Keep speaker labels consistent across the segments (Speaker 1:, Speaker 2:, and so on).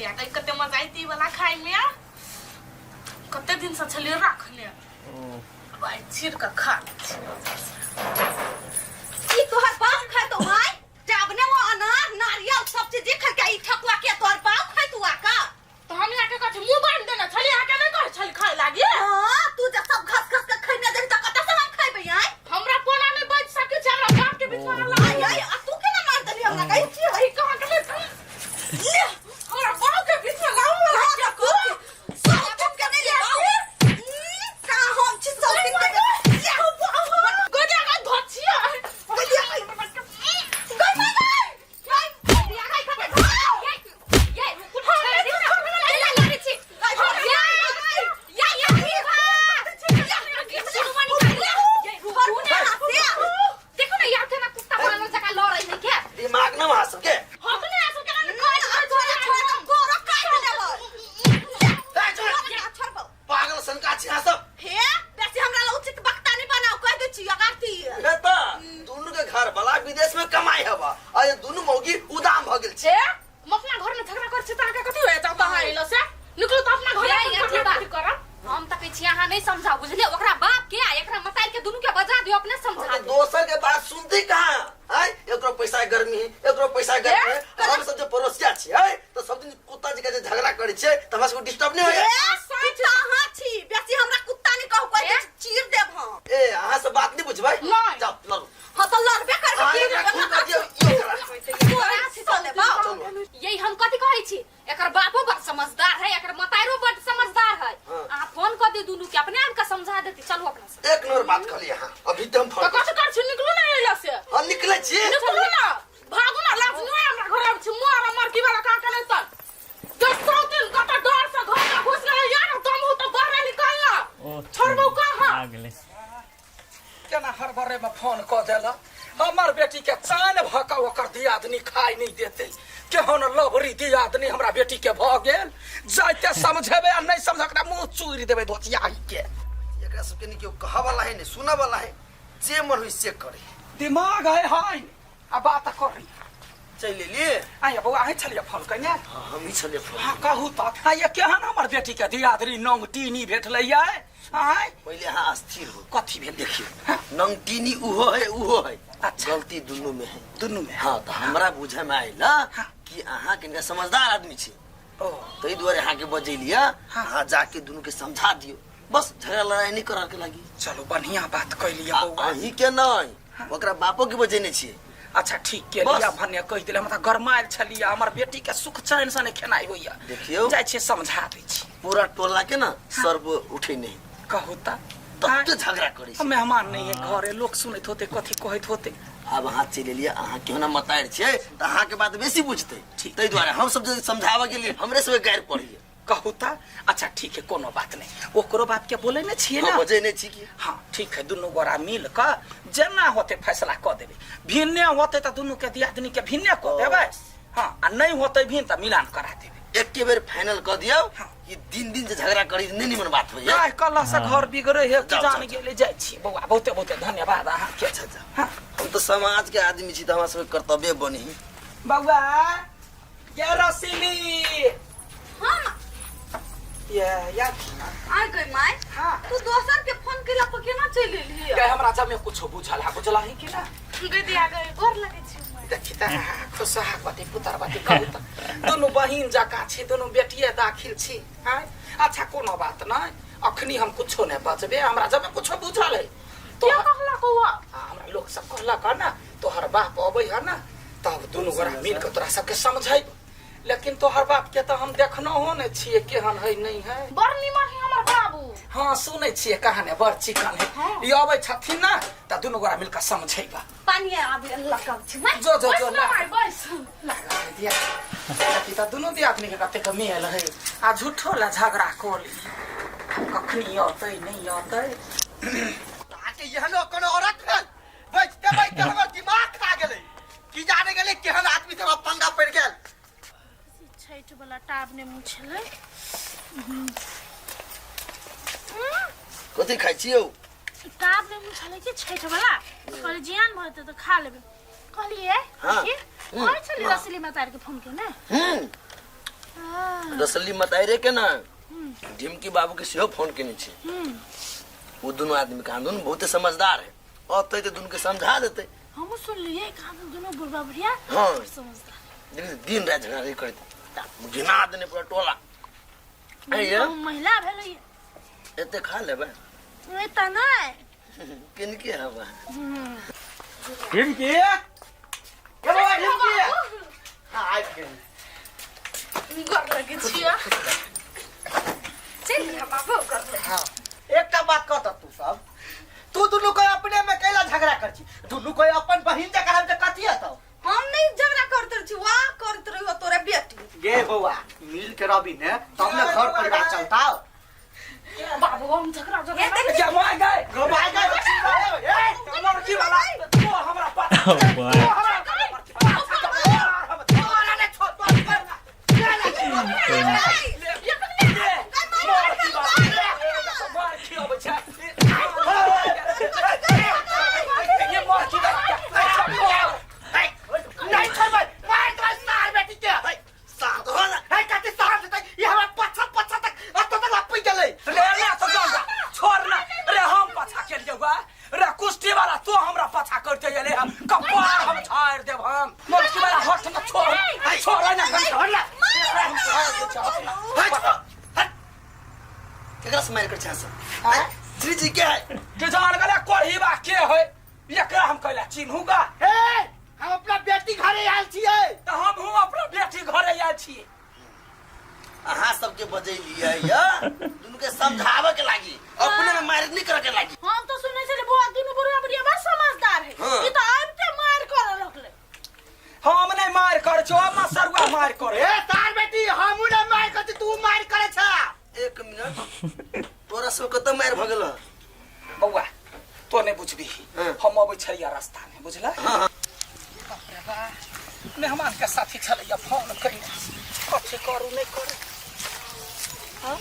Speaker 1: छलिया त कते मजा आइती वाला खाइ में कते दिन से छलिए रखले भाई चीर का खा
Speaker 2: ई तोहर बाप खाय तो भाई जाबने वो अनार नारियल सब चीज खा के ई ठकुआ के तोहर बाप खाय तू आका
Speaker 1: तो हम यहाँ के कछ मुंह बांध देना छलिए आके नहीं कह छल खाए लागी
Speaker 2: हां तू जब सब घस घस के खइने दे त कत से हम खइबे आई
Speaker 1: हमरा कोना नहीं बच सके छ हमरा बाप के बीच में लगा
Speaker 2: आई तू के ना मार दली हमरा कहि छी
Speaker 1: भाई कहां के ले हमरा बाप के बीच में लाओ
Speaker 2: क्या को सब चुप के नहीं ले का हम छी सब दिन के
Speaker 1: गोजा का धोछिया
Speaker 3: दिमाग है हाय अब बात कर
Speaker 4: चल लिए
Speaker 3: आया बउआ है छलिए फोन कने
Speaker 4: हम ही छलिए फोन
Speaker 3: हां कहू त आया केहन हमर बेटी के दियादरी नंगटीनी भेटलै है हाय
Speaker 4: पहले हां अस्थिर हो
Speaker 3: कथि भेल
Speaker 4: देखियो नंगटीनी उहो है
Speaker 3: अच्छा
Speaker 4: गलती दुनु में है
Speaker 3: हां
Speaker 4: तो हमरा बुझे में आइला कि अहाँ के समझदार आदमी छी
Speaker 3: ओ
Speaker 4: तई दुआरे अहाँ के बजैलिया हां जाके दुनु के समझा दियो बस झगड़ा लड़ाई नहीं करा के लागी
Speaker 3: चलो बढ़िया बात कइलिया बउआ
Speaker 4: अही के नहीं ओकरा बापो के बजेने छी
Speaker 3: अच्छा ठीक के लिया भने कहि देले हम त गरमाइल छलिया हमर बेटी के सुख चैन से खेनाई होइया
Speaker 4: देखियो
Speaker 3: जाय छी समझा दै छी
Speaker 4: पूरा टोला के ना सर्व उठे नहीं
Speaker 3: कहू त
Speaker 4: तब झगड़ा करी
Speaker 3: हम मेहमान नहीं है घरे लोग सुनैत होते कथि कहैत होते
Speaker 4: अब हाथ चले लिया अहाँ क्यों ना मतार छे त अहाँ के बात बेसी बुझते तई द्वारा हम सब समझावे के लिए हमरे से गैर पड़िए
Speaker 3: कहू त अच्छा ठीक है कोनो बात नहीं ओकरो बात के बोले न छिए ना
Speaker 4: बजे नहीं छी की
Speaker 3: हां ठीक है दुनु गोरा मिल क जेना होते फैसला क देबे भिन्ने होते त दुनु के दियादनी के भिन्ने क देबे हां आ नहीं होते भिन त मिलान करा देबे
Speaker 4: एक के बेर फाइनल क दियो कि दिन से झगड़ा करी नहीं निमन बात होय
Speaker 3: काय कल्ला से घर बिगड़े है कि जान गेले जाय छी बउआ बहुते धन्यवाद अहाँ के अच्छा
Speaker 4: हां हम तो समाज के आदमी छी त हमरा सब कर्तव्य बनी
Speaker 3: बउआ ये रसीली
Speaker 2: हां
Speaker 3: या
Speaker 2: आ गई माय
Speaker 3: हां
Speaker 2: तू दोसर के फोन केला पर केना चल एली
Speaker 3: के हमरा जब में कुछ बुझल है बुझला ही कि ना
Speaker 1: गदी आ गई गोर लगे छी
Speaker 3: देखिता खुशा बाती पुतर बाती कहू त दोनों बहिन जाका छी दोनों बेटिए दाखिल छी हां अच्छा कोनो बात नहीं अखनी हम कुछो नहीं बचबे हमरा जब कुछो बुझल है
Speaker 1: तो क्या कहला कौआ
Speaker 3: हमरा लोग सब कहला का ना तोहर बाप अबै है ना तब दोनों गोरा मिल के तोरा सबके समझाई लेकिन तोहर बाप के तो हम देखनो हो ने छिए केहन है नहीं है
Speaker 1: बड़ निमन है हमर बाबू
Speaker 3: हां सुनै छिए कहाने बड़ चिकन है ई अबै छथिन ना त दोनों गोरा मिल के समझैबा
Speaker 2: पानी आबे लगल छी मैं
Speaker 3: जो
Speaker 1: बस
Speaker 3: लगा दिया कि त दोनों दियादनी के कते कमेल है आ झूठो ला झगड़ा कोली कखनी होतै नहीं होतै
Speaker 4: ताके यहनो कोनो औरत है बैठते हमर दिमाग खा गेलै की जाने गेलै केहन आदमी से पंगा पड़ गेल
Speaker 1: छैठ वाला टाब ने मुछले
Speaker 4: कथि खाइ छियौ
Speaker 1: टाब ने मुछले के छैठ वाला कहले जियान भते त खा लेबे कहलिए
Speaker 4: हां
Speaker 1: ओइ छली रसली में तार के फोन के ना
Speaker 5: रसली मताइरे के ना ढिमकी बाबू के सेहो फोन केने छे। वो दोनों आदमी का दोनों बहुत समझदार है और तो दोनों के समझा देते।
Speaker 1: हम सुन लिए कहां दोनों बुढ़वा बुढ़िया
Speaker 5: हाँ
Speaker 1: समझदार
Speaker 5: लेकिन दिन रात झगड़ा करते गिना देने पूरा टोला ये
Speaker 1: महिला भेलै
Speaker 5: एते खा लेबे
Speaker 1: एता नहीं
Speaker 5: किनके हवा
Speaker 4: ढिमकी के बाबा ढिमकी हां
Speaker 1: गोर लगे छिया चल बाबू कर ले।
Speaker 4: हां एकटा बात कहत तू सब तू दुनु कोई अपने में कैला झगड़ा कर छी दुनु कोई अपन बहिन जका हम के कथि हतो
Speaker 2: हम नहीं झगड़ा करते छी वा करते रहो तोरे बेटी
Speaker 4: गे बौआ मिल के रवि ने तब ना घर परिवार चलता
Speaker 1: बाबू हम झगड़ा
Speaker 2: ये देख
Speaker 3: जमा गए
Speaker 4: गवाई गए ए
Speaker 3: कमर की वाला तो हमरा पास
Speaker 5: मार कर जी जी क्या है
Speaker 3: के जान गले कोढ़ी बा के होय एकरा हम कहला चिन्हूगा
Speaker 4: हम अपना बेटी घरे आयल छियै
Speaker 3: त हम हूं अपना बेटी घरे आयल छी।
Speaker 5: अहाँ सबके बजैलिए या दुनु के समझावे के लागी अपने में मार नहीं करे के लागी।
Speaker 1: हम तो सुनै छले बुआ दुनु बुढ़िया बुढ़िया बड़ समझदार है ई तो आबते मार कर रखले
Speaker 3: हम नहीं मार कर छो मसरुआ मार करे
Speaker 4: ए तार बेटी हमू ने मार कर तू मार करे छ।
Speaker 5: एक मिनट तोरा सब कत मार भगल
Speaker 3: बउआ तो नहीं बुझबी हम अबै छलिया रास्ता में बुझला बाप रे बा मेहमान के साथी छलिया फोन कइने कथि करू नहीं करे हां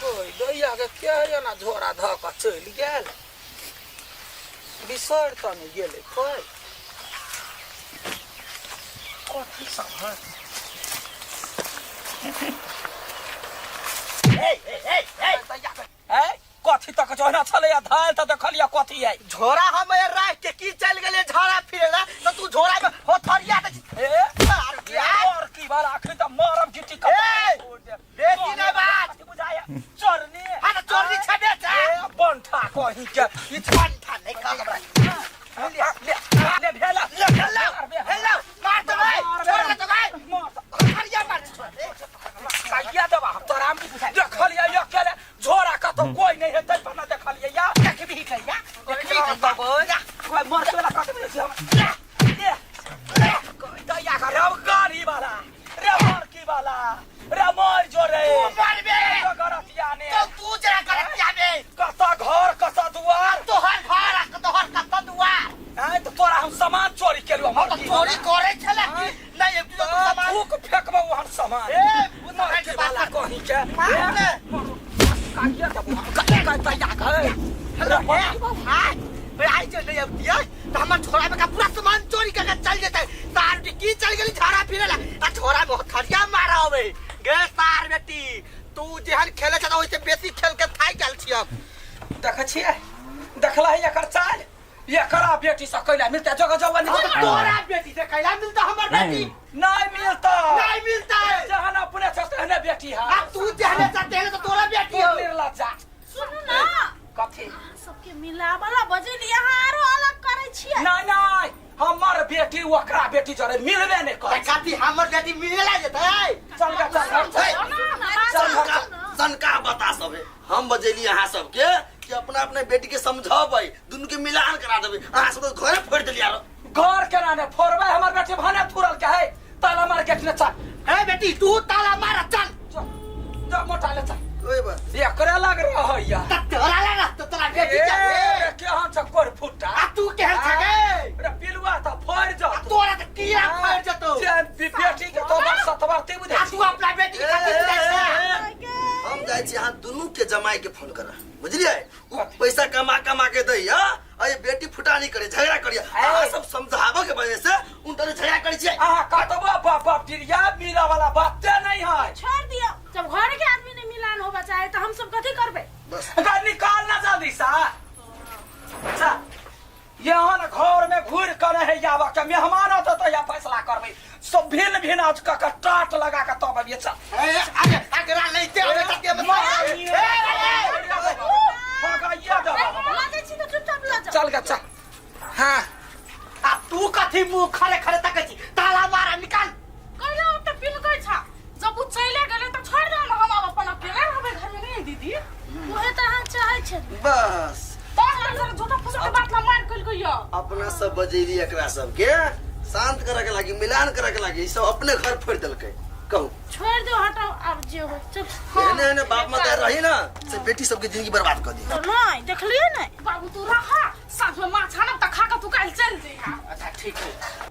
Speaker 3: ओए दैया के क्या है ना झोरा ध क चल गेल बिसर त नहीं गेले कोई कथि सब है कथी तक जोना छले धाल त देखलिया कथी है
Speaker 4: झोरा हम राख के की चल गेले झोरा फिरेला तो तू झोरा में होथरिया दे
Speaker 3: और की बार आखिर त मरम गिट्टी का
Speaker 4: बेटी ने बात
Speaker 3: बुझाया चोरनी
Speaker 4: हां तो चोरनी छबे छ
Speaker 3: बंठा कहि के ई
Speaker 4: बंठा नहीं का हमरा
Speaker 3: ले भेला
Speaker 4: हेलो मार तो भाई छोड़ तो भाई होथरिया मार
Speaker 3: काया दबा तोरा हम देखलिया अकेले झोरा का तो कोई नहीं है तै बना देखलिया या देखबी कहिया देखबी त बोला कोई मर चला काट दे कोई दया कर रे गाड़ी वाला रे मार की वाला रे मार जोरे
Speaker 4: तू मार बे
Speaker 3: गरतिया ने
Speaker 4: तो तू जरा गरतिया में
Speaker 3: कता घर कता दुआर
Speaker 4: तो हर कत दुआर
Speaker 3: है तो तोरा हम सामान चोरी केलु हम
Speaker 4: चोरी करे छले नहीं एक तो सामान
Speaker 3: थूक फेंकबो हम सामान
Speaker 4: ए
Speaker 3: मार के वाला कहि के काटिया दबो का या गए
Speaker 4: हेलो हां भाई आई चल नहीं अब दिया तो हम छोरा में का पूरा सामान चोरी करके चल जेते तार की चल गेली झाड़ा फिरेला आ छोरा में खरिया मारा होवे गे तार बेटी तू जेहन खेले छ ओइसे बेसी खेल के थाई गेल छी अब
Speaker 3: देख छिए देखला है एकर चाल एकरा बेटी से कैला मिलता जगह जगह नहीं
Speaker 4: तोरा बेटी से कैला मिलता हमर बेटी
Speaker 3: नहीं मिलता
Speaker 4: है
Speaker 3: जहां अपने चाहते हैं बेटी है
Speaker 4: अब तू जेहने चाहते है तो तोरा बेटी हो
Speaker 3: निर्लज्जा
Speaker 1: सुनु ना
Speaker 3: कथी
Speaker 1: सबके मिला वाला बजे यहाँ आरो अलग करे छियै
Speaker 3: नहीं हमर बेटी ओकरा बेटी जरे मिलबे नहीं करे
Speaker 4: कथी हमर बेटी मिलेला जेतै
Speaker 3: चल
Speaker 5: सनका बता सब है हम बजेली अहाँ सबके कि अपना अपने बेटी के समझाबै दुनु के मिलान करा देबै अहाँ सब तो घरे फोड़ देलिया
Speaker 3: घर केना ने फोड़बै हमर बेटी भने थुरल के है ताला मार के न चल
Speaker 4: ए बेटी तू ताला मार चल
Speaker 3: जा मोटा ले चल
Speaker 5: ओए बस
Speaker 3: एकरा लग रहा है या
Speaker 4: तोरा लगा तो तोरा बेटी के
Speaker 3: के हां चक्कर फुटा
Speaker 4: आ तू के छगे
Speaker 3: रे पिलुआ त फोड़ जा
Speaker 4: तोरा त कीड़ा फोड़ जतो
Speaker 3: जे बेटी के तो बात सतवर ते बुझे
Speaker 4: तू अपना बेटी के साथ
Speaker 5: हम जाय छी अहाँ दुनु के जमाई के फोन करा बुझलिए पैसा कमा के दै या अय बेटी फुटा नहीं करे झगड़ा करिया अहाँ सब समझाबो के वजह से उनतरे झगड़ा करै छी
Speaker 3: अहाँ कतबो बपटिरिया मिला वाला बातें नहीं है।
Speaker 1: छोड़ दियो, जब घर के आदमी ने मिलान होगा चाहे तो हम सब कथी करबे?
Speaker 3: अगर निकालना जल्दी सा यहाँ न घर में घूर कर है या वक्त मेहमान होता तो या फैसला करबे सब भिन्न भिन्न आज का टाट लगा के तब ये चल
Speaker 4: आगे अगरा लेते हो तक
Speaker 1: लाते छी तो चुपचाप ला जा।
Speaker 3: चल गा चल। हाँ
Speaker 4: आ तू कथी मुंह खड़े खड़े तक छी ताला मारा निकाल
Speaker 1: कहलो त पिन कइ छ जब उ चले गेले त छोड़ दे हम अपन अकेले रहबे घर में नहीं दीदी ओहे त हम चाहे छ
Speaker 5: बस
Speaker 1: तो झूठा फूसा के बात ना मार कल गयो।
Speaker 5: अपना सब बजेली एकरा सबके शांत करे के लागी मिलान करे के लागी ई सब अपने घर फोड़ देलकै। कहू
Speaker 1: छोड़ दो हटाओ अब जे हो चल।
Speaker 5: एने बाप माता रही ना से बेटी सबके जिंदगी बर्बाद कर दी।
Speaker 1: नहीं देखलिए नहीं बाबू तू रहा साथ में मां छानब त खा के तू काल चल जे।
Speaker 4: अच्छा ठीक है